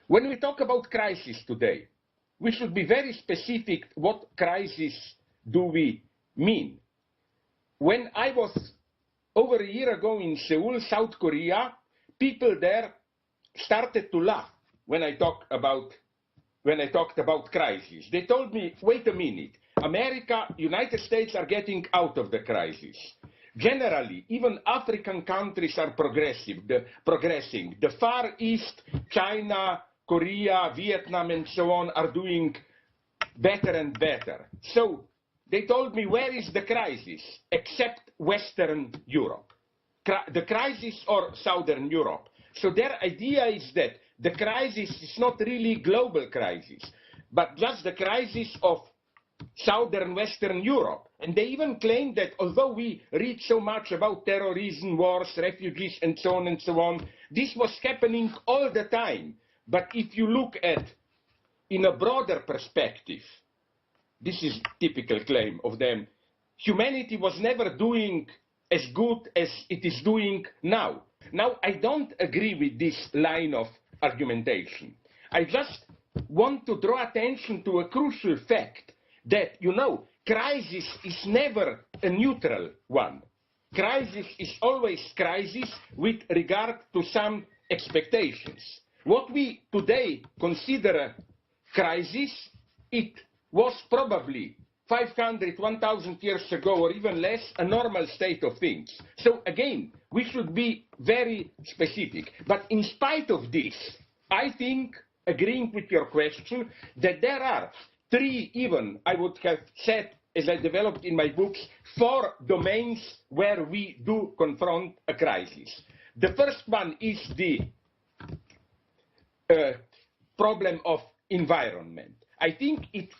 When we talk about crisis today, we should be very specific what crisis do we mean. When I was over a year ago in Seoul, South Korea, people there started to laugh when I talked about crisis. They told me, wait a minute, America, United States are getting out of the crisis. Generally, even African countries are progressing. The Far East, China, Korea, Vietnam, and so on are doing better and better. So they told me, where is the crisis? Except Western Europe. The crisis or Southern Europe. So their idea is that the crisis is not really global crisis, but just the crisis of Southern Western Europe. And they even claim that although we read so much about terrorism, wars, refugees, and so on, this was happening all the time. But if you look at in a broader perspective, this is a typical claim of them, humanity was never doing as good as it is doing now. Now, I don't agree with this line of argumentation. I just want to draw attention to a crucial fact that, you know, crisis is never a neutral one. Crisis is always crisis with regard to some expectations. What we today consider a crisis, it was probably 500, 1,000 years ago, or even less, a normal state of things. So again, we should be very specific. But in spite of this, I think, agreeing with your question, that there are three, even, I would have said, as I developed in my books, 4 domains where we do confront a crisis. The first one is the problem of environment. I think it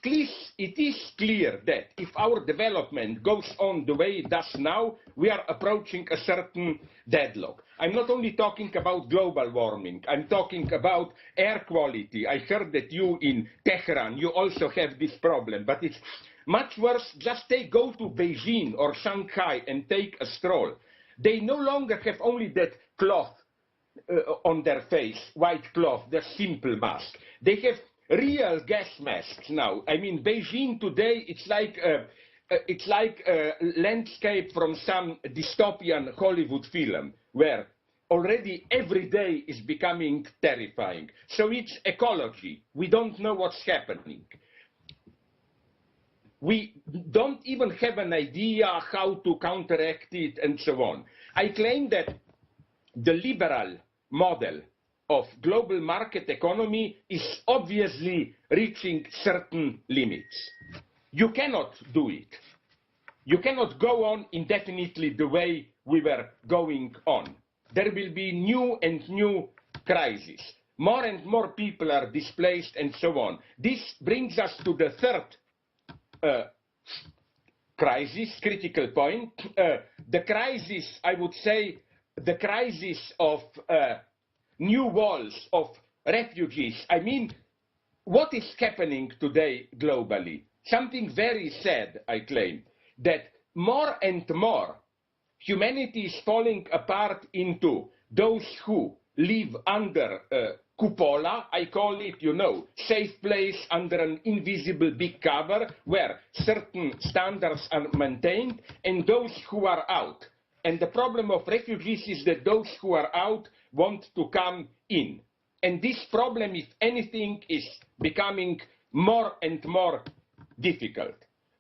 is clear that if our development goes on the way it does now, we are approaching a certain deadlock. I'm not only talking about global warming, I'm talking about air quality. I heard that you in Tehran, you also have this problem, but it's much worse. Just go to Beijing or Shanghai and take a stroll. They no longer have only that cloth on their face, white cloth, the simple mask. They have real gas masks now. I mean, Beijing today, it's like a landscape from some dystopian Hollywood film, where already every day is becoming terrifying. So it's ecology. We don't know what's happening. We don't even have an idea how to counteract it and so on. I claim that the liberal model of global market economy is obviously reaching certain limits. You cannot do it. You cannot go on indefinitely the way we were going on. There will be new and new crises. More and more people are displaced and so on. This brings us to the third crisis, critical point. The crisis, I would say, the crisis of new walls, of refugees. I mean, what is happening today globally? Something very sad, I claim, that more and more humanity is falling apart into those who live under cupola, I call it, you know, safe place under an invisible big cover where certain standards are maintained, and those who are out. And the problem of refugees is that those who are out want to come in. And this problem, if anything, is becoming more and more difficult.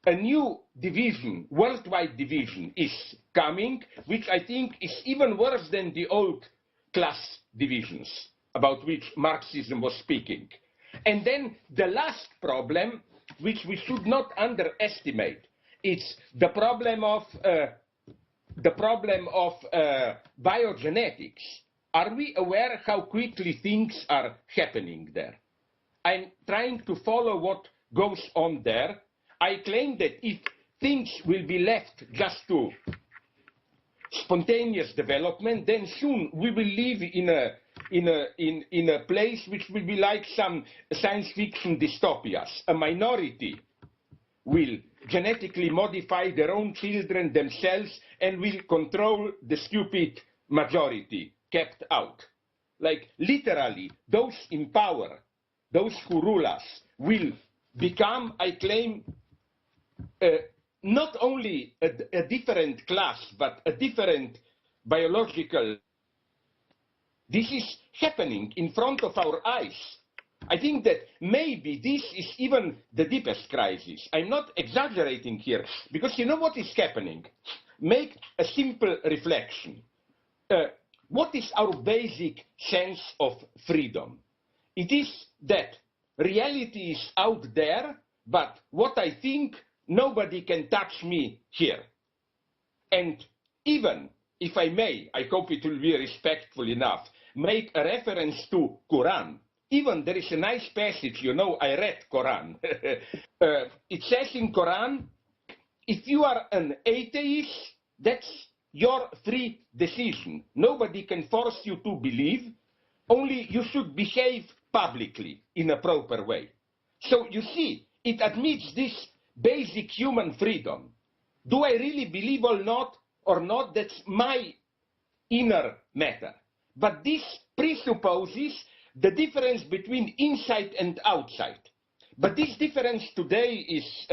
A new division, worldwide division, is coming, which I think is even worse than the old class divisions about which Marxism was speaking. And then the last problem, which we should not underestimate, is the problem of biogenetics. Are we aware how quickly things are happening there? I'm trying to follow what goes on there. I claim that if things will be left just to spontaneous development, then soon we will live in a place which will be like some science fiction dystopias. A minority will genetically modify their own children themselves and will control the stupid majority kept out. like literally, those in power, those who rule us, will become, I claim, not only a different class, but a different biological. This is happening in front of our eyes. I think that maybe this is even the deepest crisis. I'm not exaggerating here, because you know what is happening? Make a simple reflection. What is our basic sense of freedom? It is that reality is out there, but what I think, nobody can touch me here. And even, if I may, I hope it will be respectful enough, make a reference to Quran. Even there is a nice passage, you know, I read Quran. It says in Quran, if you are an atheist, that's your free decision. Nobody can force you to believe, only you should behave publicly in a proper way. So you see, it admits this basic human freedom. Do I really believe or not, that's my inner matter. But this presupposes the difference between inside and outside. But this difference today is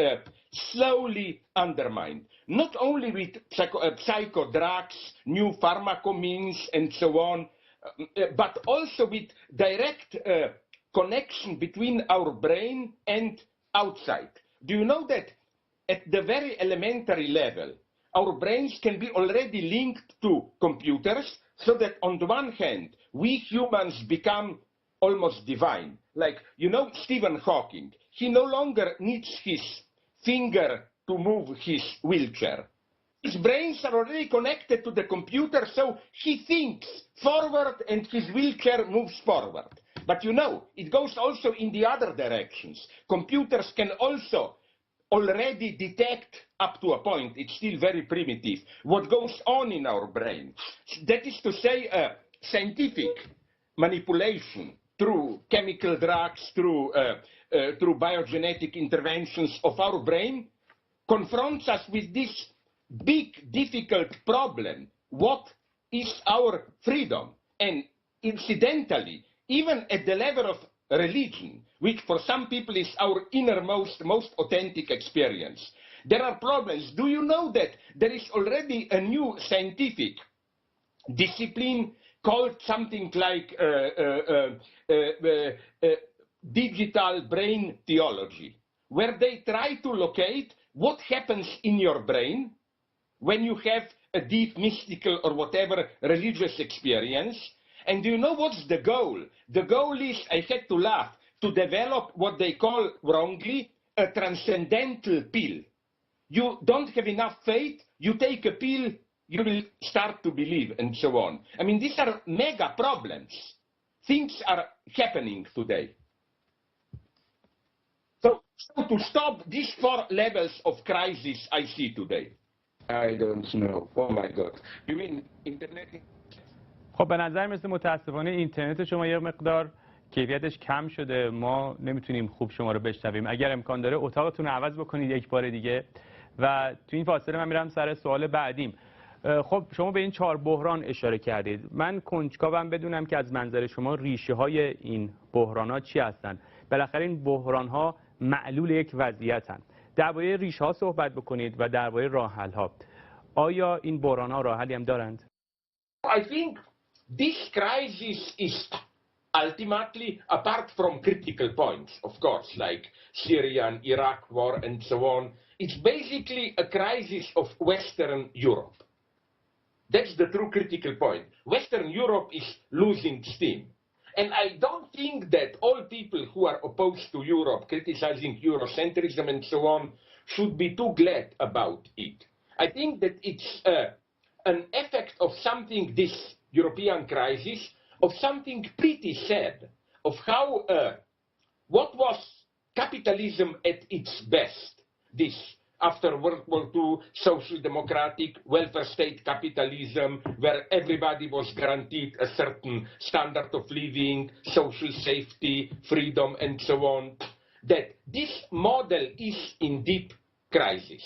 slowly undermined, not only with psychodrugs, new pharmacomines, and so on, but also with direct connection between our brain and outside. Do you know that at the very elementary level, our brains can be already linked to computers, so that on the one hand, we humans become almost divine. Like, you know, Stephen Hawking, he no longer needs his finger to move his wheelchair. His brains are already connected to the computer, so he thinks forward and his wheelchair moves forward. But you know, it goes also in the other directions. Computers can also already detect, up to a point, it's still very primitive, what goes on in our brain. That is to say, scientific manipulation through chemical drugs, through biogenetic interventions of our brain, confronts us with this big, difficult problem. What is our freedom? And incidentally, even at the level of religion, which for some people is our innermost, most authentic experience, there are problems. Do you know that there is already a new scientific discipline called something like digital brain theology, where they try to locate what happens in your brain when you have a deep mystical or whatever religious experience. And do you know what's the goal? The goal is, I had to laugh, to develop what they call wrongly a transcendental pill. You don't have enough faith, you take a pill, you will start to believe, and so on. I mean, these are mega problems. Things are happening today. So to stop these 4 levels of crisis I see today, I don't know. Oh my God. You mean internet? خب به نظر مثل متاسفانه اینترنت شما یه مقدار کیفیتش کم شده، ما نمیتونیم خوب شما رو بشنویم. اگر امکان داره اتاقتون رو عوض بکنید یک بار دیگه. و تو این فاصله من میرم سر سوال بعدیم. خب شما به این 4 بحران اشاره کردید. من کنجکاوم بدونم که از منظر شما ریشه های این بحران ها چی هستن؟ بالاخره این بحران ها معلول یک وضعیتن. درباره ریشه ها صحبت بکنید و درباره راه حل ها. آیا این بحران ها راه حلی هم دارند؟ I think this crisis is ultimately, apart from critical points, of course, like Syria and Iraq war and so on, it's basically a crisis of Western Europe. That's the true critical point. Western Europe is losing steam. And I don't think that all people who are opposed to Europe, criticizing Eurocentrism and so on, should be too glad about it. I think that it's an effect of something, this European crisis, of something pretty sad, of how, what was capitalism at its best, this after World War II, social democratic welfare state capitalism, where everybody was guaranteed a certain standard of living, social safety, freedom, and so on, that this model is in deep crisis.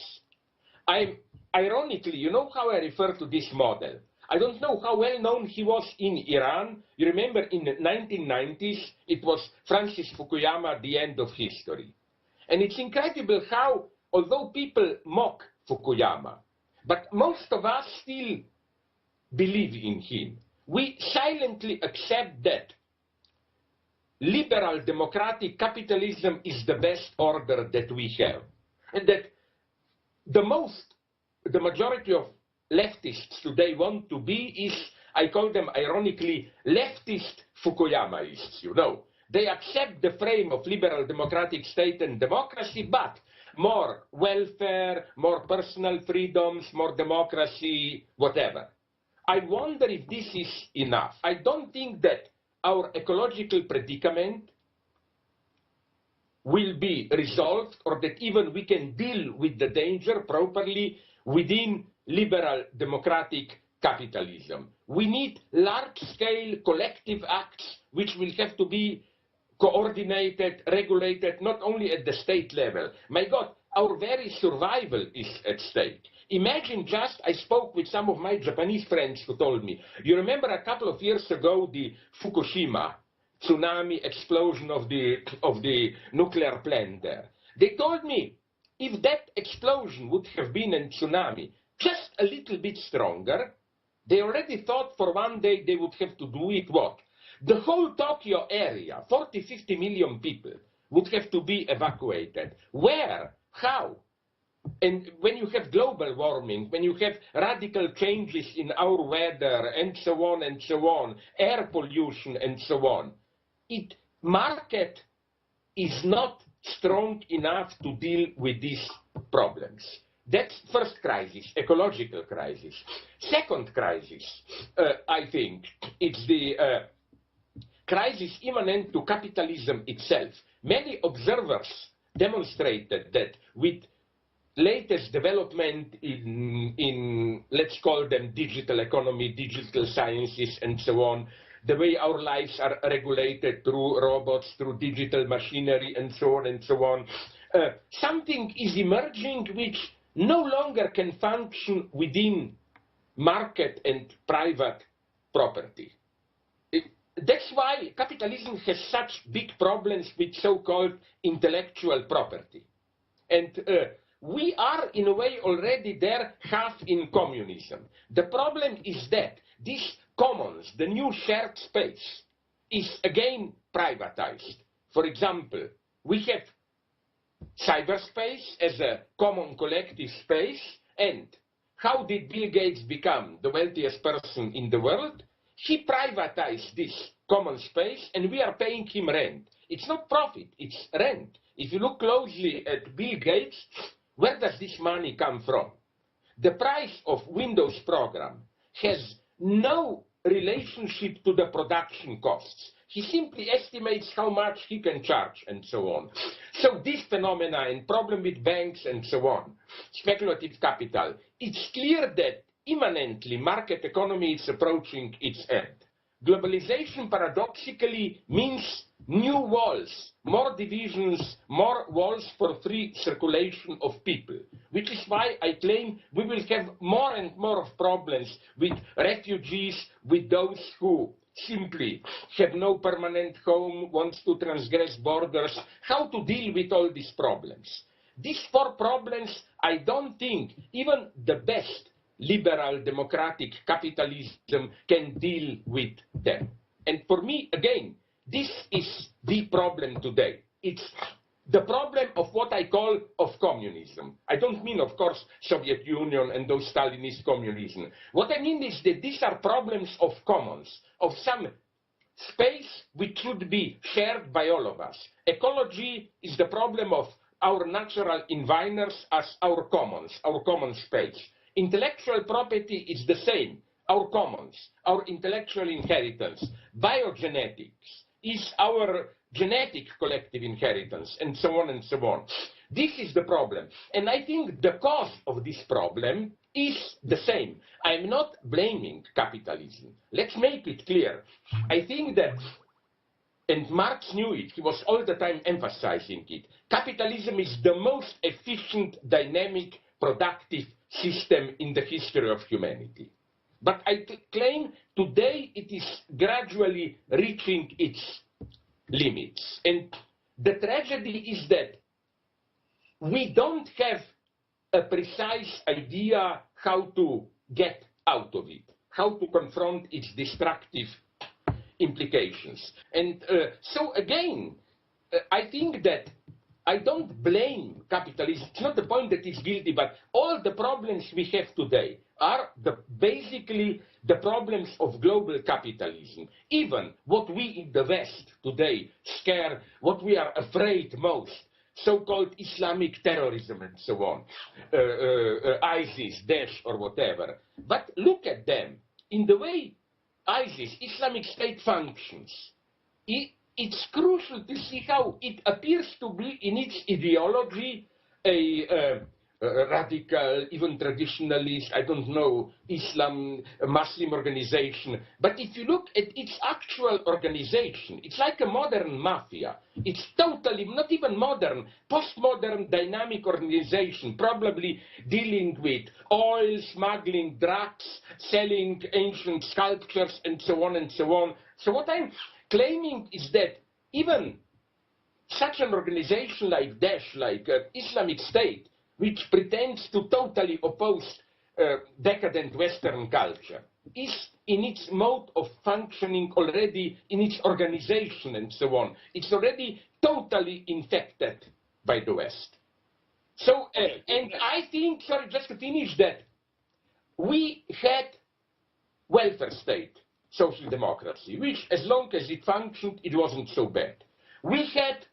Ironically, you know how I refer to this model? I don't know how well known he was in Iran. You remember in the 1990s, it was Francis Fukuyama, the end of history. And it's incredible how, although people mock Fukuyama, but most of us still believe in him. We silently accept that liberal democratic capitalism is the best order that we have. And that the majority of leftists today want to be is, I call them ironically, leftist Fukuyamaists, you know. They accept the frame of liberal democratic state and democracy, but more welfare, more personal freedoms, more democracy, whatever. I wonder if this is enough. I don't think that our ecological predicament will be resolved, or that even we can deal with the danger properly within liberal democratic capitalism. We need large-scale collective acts which will have to be coordinated, regulated, not only at the state level. My God, our very survival is at stake. Imagine just, I spoke with some of my Japanese friends who told me, you remember a couple of years ago the Fukushima tsunami explosion of the nuclear plant there. They told me, if that explosion would have been a tsunami, just a little bit stronger, they already thought for one day they would have to do it what? The whole Tokyo area, 40–50 million people, would have to be evacuated. Where? How? And when you have global warming, when you have radical changes in our weather, and so on, air pollution, and so on, market is not strong enough to deal with these problems. That's first crisis, ecological crisis. Second crisis, I think, it's the crisis immanent to capitalism itself. Many observers demonstrated that with latest development in, let's call them digital economy, digital sciences, and so on, the way our lives are regulated through robots, through digital machinery, and so on, something is emerging which no longer can function within market and private property. That's why capitalism has such big problems with so-called intellectual property. And we are, in a way, already there, half in communism. The problem is that this commons, the new shared space, is again privatized. For example, we have cyberspace as a common collective space, and how did Bill Gates become the wealthiest person in the world? He privatized this common space, and we are paying him rent. It's not profit, it's rent. If you look closely at Bill Gates, where does this money come from? The price of Windows program has no relationship to the production costs. He simply estimates how much he can charge, and so on. So this phenomena and problem with banks and so on, speculative capital, it's clear that immanently market economy is approaching its end. Globalization paradoxically means new walls, more divisions, more walls for free circulation of people, which is why I claim we will have more and more of problems with refugees, with those who simply have no permanent home, wants to transgress borders, how to deal with all these problems. These four problems, I don't think even the best liberal democratic capitalism can deal with them. And for me, again, this is the problem today. It's the problem of what I call of communism. I don't mean, of course, Soviet Union and those Stalinist communism. What I mean is that these are problems of commons, of some space which should be shared by all of us. Ecology is the problem of our natural environs as our commons, our common space. Intellectual property is the same, our commons, our intellectual inheritance. Biogenetics is our genetic collective inheritance, and so on and so on. This is the problem. And I think the cause of this problem is the same. I'm not blaming capitalism. Let's make it clear. I think that, and Marx knew it, he was all the time emphasizing it, capitalism is the most efficient, dynamic, productive system in the history of humanity. But I claim today it is gradually reaching its limits. And the tragedy is that we don't have a precise idea how to get out of it, how to confront its destructive implications. And so again, I think that I don't blame capitalism. It's not the point that it's guilty, but all the problems we have today are basically the problems of global capitalism. Even what we in the West today scare, what we are afraid most, so-called Islamic terrorism and so on, ISIS, Daesh or whatever. But look at them. In the way ISIS, Islamic State, functions, it's crucial to see how it appears to be in its ideology a radical, even traditionalist, I don't know, Muslim organization. But if you look at its actual organization, it's like a modern mafia. It's totally, not even modern, postmodern dynamic organization, probably dealing with oil, smuggling, drugs, selling ancient sculptures, and so on and so on. So what I'm claiming is that even such an organization like Daesh, like Islamic State, which pretends to totally oppose decadent Western culture, is in its mode of functioning already, in its organization and so on. It's already totally infected by the West. So, and I think, sorry, just to finish that, we had welfare state, social democracy, which as long as it functioned, it wasn't so bad. We had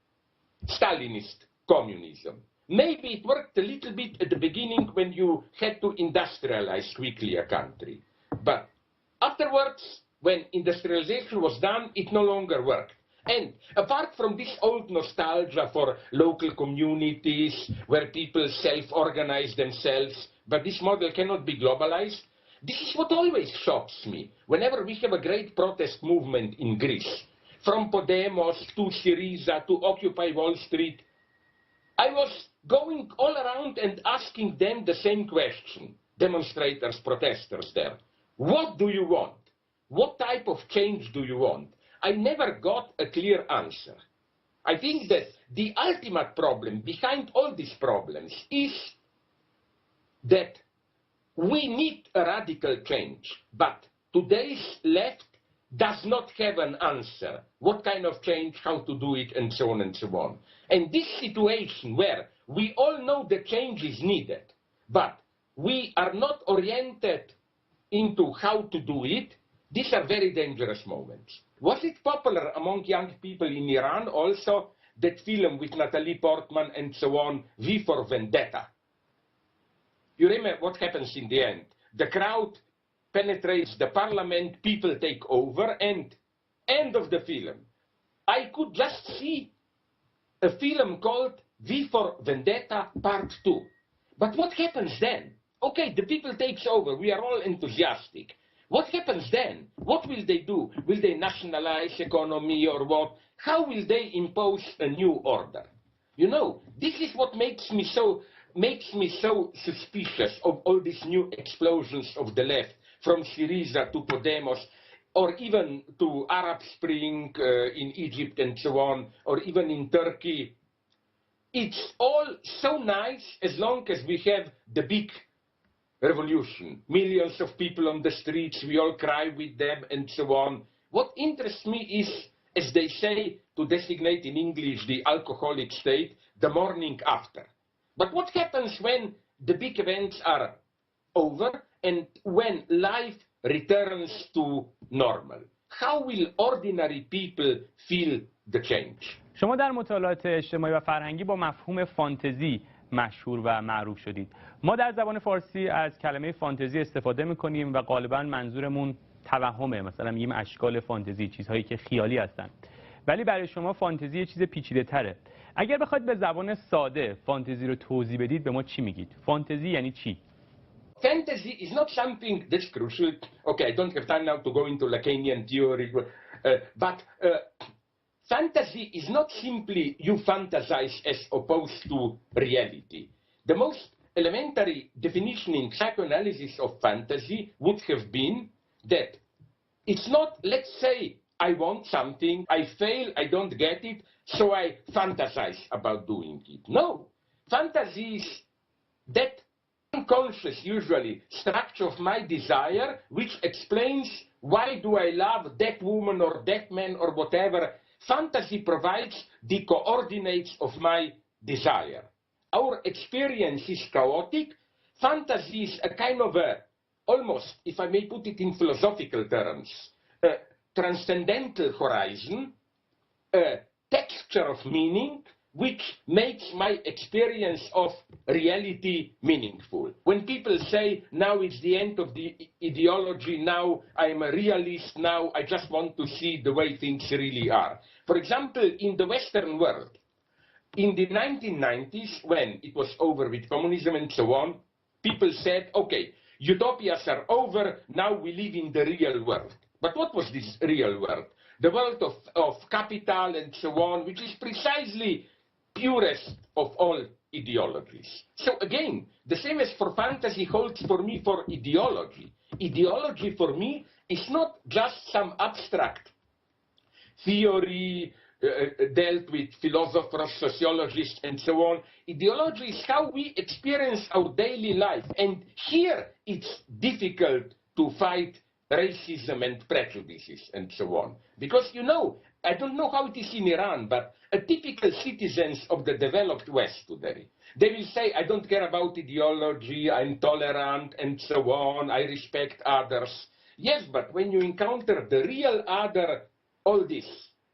Stalinist communism. Maybe it worked a little bit at the beginning when you had to industrialize quickly a country. But afterwards, when industrialization was done, it no longer worked. And apart from this old nostalgia for local communities where people self-organize themselves, but this model cannot be globalized, this is what always shocks me. Whenever we have a great protest movement in Greece, from Podemos to Syriza to Occupy Wall Street, I was going all around and asking them the same question, demonstrators, protesters there. What do you want? What type of change do you want? I never got a clear answer. I think that the ultimate problem behind all these problems is that we need a radical change, but today's left does not have an answer. What kind of change, how to do it, and so on and so on. And this situation where we all know the change is needed, but we are not oriented into how to do it, these are very dangerous moments. Was it popular among young people in Iran also, that film with Natalie Portman and so on, V for Vendetta? You remember what happens in the end? The crowd penetrates the parliament, people take over, and end of the film. I could just see a film called V for Vendetta Part 2. But what happens then? Okay, the people takes over, we are all enthusiastic. What happens then? What will they do? Will they nationalize economy or what? How will they impose a new order? You know, this is what makes me so suspicious of all these new explosions of the left, from Syriza to Podemos, or even to Arab Spring in Egypt and so on, or even in Turkey. It's all so nice as long as we have the big revolution. Millions of people on the streets, we all cry with them and so on. What interests me is, as they say, to designate in English the alcoholic state, the morning after. But what happens when the big events are over and when life returns to normal? How will ordinary people feel the change? شما در مطالعات اجتماعی و فرهنگی با مفهوم فانتزی مشهور و معروف شدید. ما در زبان فارسی از کلمه فانتزی استفاده می‌کنیم و غالباً منظورمون توهمه، مثلا میگیم اشکال فانتزی، چیزهایی که خیالی هستن. ولی برای شما فانتزی یه چیز پیچیده‌تره. اگر بخواید به زبان ساده فانتزی رو توضیح بدید به ما چی میگید؟ فانتزی یعنی چی؟ Fantasy is not something that's crucial. Okay, I don't have time now to go into Lacanian theory, but fantasy is not simply you fantasize as opposed to reality. The most elementary definition in psychoanalysis of fantasy would have been that it's not, let's say, I want something, I fail, I don't get it, so I fantasize about doing it. No. Fantasy is that unconscious, usually, structure of my desire, which explains why do I love that woman or that man or whatever. Fantasy provides the coordinates of my desire. Our experience is chaotic. Fantasy is a kind of a, almost, if I may put it in philosophical terms, a transcendental horizon, a texture of meaning, which makes my experience of reality meaningful. When people say, now it's the end of the ideology, now I'm a realist, now I just want to see the way things really are. For example, in the Western world, in the 1990s, when it was over with communism and so on, people said, okay, utopias are over, now we live in the real world. But what was this real world? The world of capital and so on, which is precisely purest of all ideologies. So again, the same as for fantasy holds for me for ideology. Ideology for me is not just some abstract theory dealt with philosophers, sociologists, and so on. Ideology is how we experience our daily life. And here it's difficult to fight racism and prejudices and so on. Because, you know, I don't know how it is in Iran, but a typical citizens of the developed West today, they will say, I don't care about ideology, I'm tolerant, and so on, I respect others. Yes, but when you encounter the real other, all these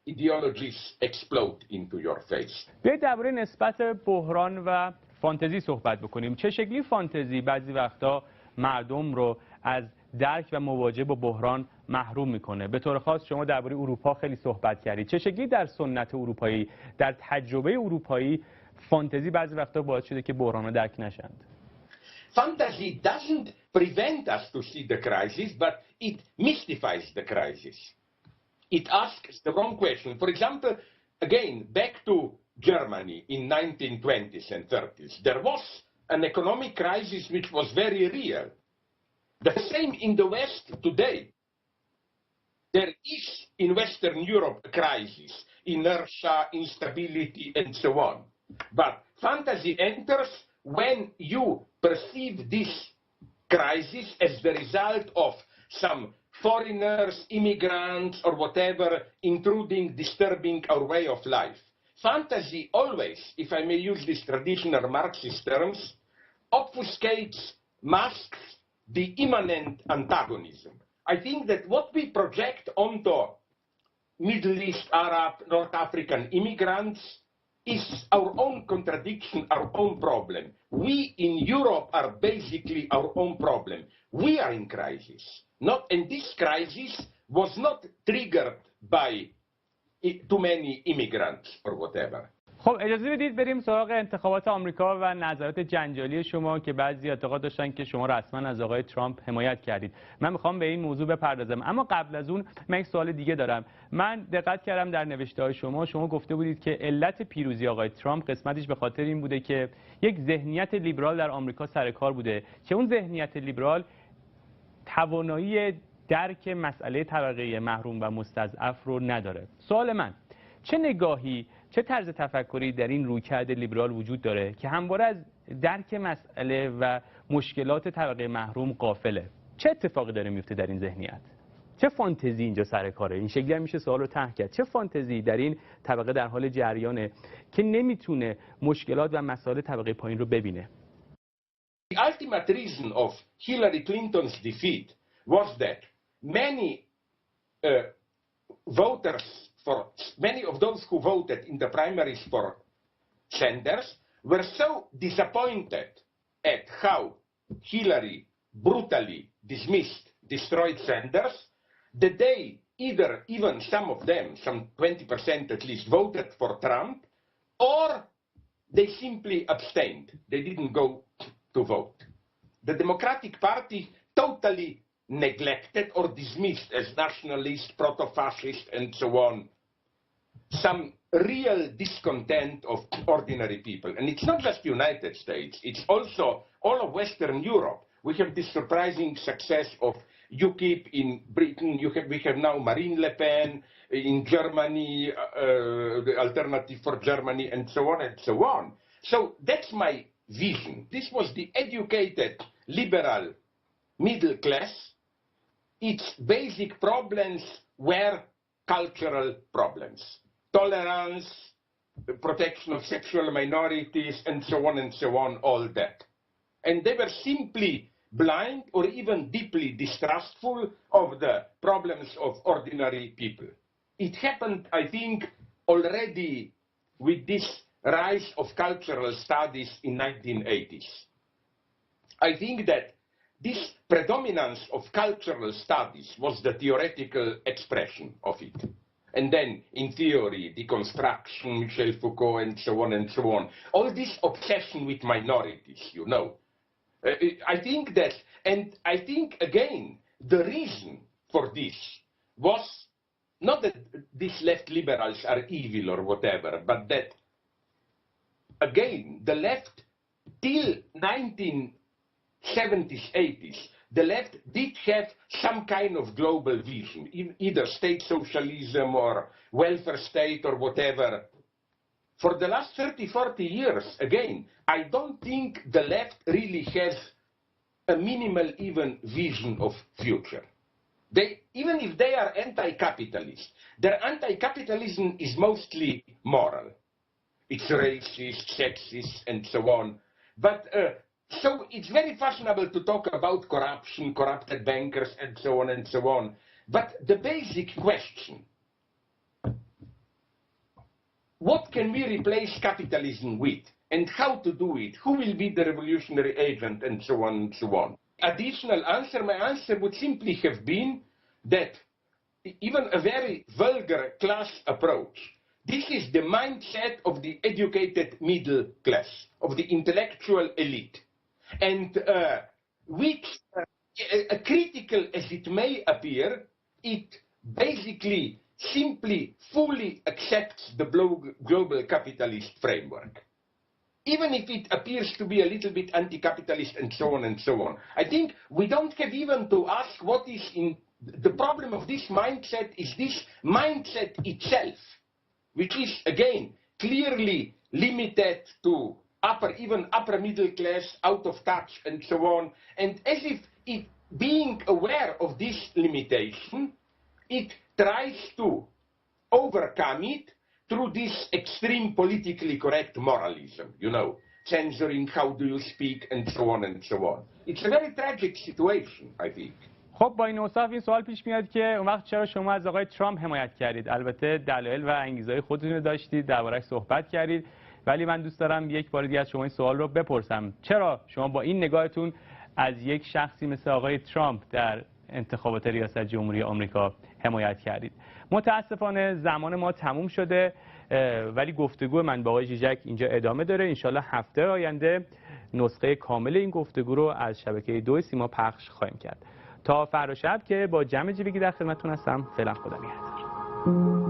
ideologies explode into your face. بیایید درباره نسبت بحران و فانتزی صحبت بکنیم. چه شکلی فانتزی بعضی وقتا مردم رو از درک و مواجهه با بحران محروم میکنه؟ به طور خاص شما درباره اروپا خیلی صحبت کردید. چه شکلی در سنت اروپایی، در تجربه اروپایی، فانتزی بعضی وقتا باعث شده که بحران‌ها درک نشند؟ Fantasy doesn't prevent us to see the crisis, but it mystifies the crisis. It asks the wrong question. For example, again, back to Germany in 1920s and 30s, there was an economic crisis which was very real. The same in the West today. There is in Western Europe a crisis, inertia, instability, and so on. But fantasy enters when you perceive this crisis as the result of some foreigners, immigrants, or whatever, intruding, disturbing our way of life. Fantasy always, if I may use these traditional Marxist terms, obfuscates, masks the immanent antagonism. I think that what we project onto Middle East, Arab, North African immigrants is our own contradiction, our own problem. We in Europe are basically our own problem. We are in crisis. And this crisis was not triggered by too many immigrants or whatever. خب اجازه بدید بریم سراغ انتخابات آمریکا و نظرات جنجالی شما که بعضی اعتقاد داشتن که شما رسما از آقای ترامپ حمایت کردید. من میخوام به این موضوع بپردازم، اما قبل از اون من یک سوال دیگه دارم. من دقت کردم در نوشته‌های شما گفته بودید که علت پیروزی آقای ترامپ قسمتش به خاطر این بوده که یک ذهنیت لیبرال در آمریکا سر کار بوده که اون ذهنیت لیبرال توانایی درک مسئله طبقه محروم و مستضعف رو نداره. سوال من، چه نگاهی، چه طرز تفکری در این رویکرد لیبرال وجود داره که همواره از درک مسئله و مشکلات طبقه محروم غافله؟ چه اتفاقی داره میفته در این ذهنیت؟ چه فانتزی اینجا سر کاره؟ این شکلی هم میشه سوال رو طرح کرد. چه فانتزی در این طبقه در حال جریانه که نمیتونه مشکلات و مسائل طبقه پایین رو ببینه؟ The ultimate reason of Hillary Clinton's defeat was that many many of those who voted in the primaries for Sanders were so disappointed at how Hillary brutally destroyed Sanders, that they even some of them, some 20% at least, voted for Trump, or they simply abstained. They didn't go to vote. The Democratic Party totally neglected or dismissed as nationalist, proto-fascist, and so on, some real discontent of ordinary people. And it's not just the United States, it's also all of Western Europe. We have this surprising success of UKIP in Britain. We have now Marine Le Pen in Germany, the alternative for Germany, and so on and so on. So that's my vision. This was the educated, liberal middle class. Its basic problems were cultural problems. Tolerance, the protection of sexual minorities, and so on, all that. And they were simply blind or even deeply distrustful of the problems of ordinary people. It happened, I think, already with this rise of cultural studies in 1980s. I think that this predominance of cultural studies was the theoretical expression of it. And then, in theory, deconstruction, Michel Foucault, and so on. All this obsession with minorities, you know. I think that, and I think, again, the reason for this was not that these left liberals are evil or whatever, but that, again, the left, till 1970s, 80s, the left did have some kind of global vision, either state socialism or welfare state or whatever. For the last 30, 40 years, again, I don't think the left really has a minimal even vision of future. Even if they are anti-capitalist, their anti-capitalism is mostly moral. It's racist, sexist, and so on. But so it's very fashionable to talk about corruption, corrupted bankers, and so on. But the basic question, what can we replace capitalism with? And how to do it? Who will be the revolutionary agent? And so on. Additional answer, my answer would simply have been that even a very vulgar class approach, this is the mindset of the educated middle class, of the intellectual elite. And which, critical as it may appear, it basically simply fully accepts the global capitalist framework. Even if it appears to be a little bit anti-capitalist and so on. I think we don't have even to ask what is in the problem of this mindset is this mindset itself, which is, again, clearly limited to even upper middle class, out of touch, and so on. And as if it, being aware of this limitation, it tries to overcome it through this extreme politically correct moralism, you know, censoring how do you speak, and so on. It's a very tragic situation, I think. خب با این اوصاف این سوال پیش میاد که اون وقت چرا شما از آقای ترامپ حمایت کردید؟ البته دلایل و انگیزه‌های خودتون رو داشتید، درباره‌اش صحبت کردید، ولی من دوست دارم یک بار دیگه از شما این سوال رو بپرسم. چرا شما با این نگاهتون از یک شخصی مثل آقای ترامپ در انتخابات ریاست جمهوری آمریکا حمایت کردید؟ متاسفانه زمان ما تموم شده، ولی گفتگو من با آقای ژیژک اینجا ادامه داره. انشالله هفته آینده نسخه کامل این گفتگو رو از شبکه 2 سیما پخش خواهیم کرد. تا فردا شب که با جمع جیوگی در خدمتتون هستم. فعلا خدا نگهدار.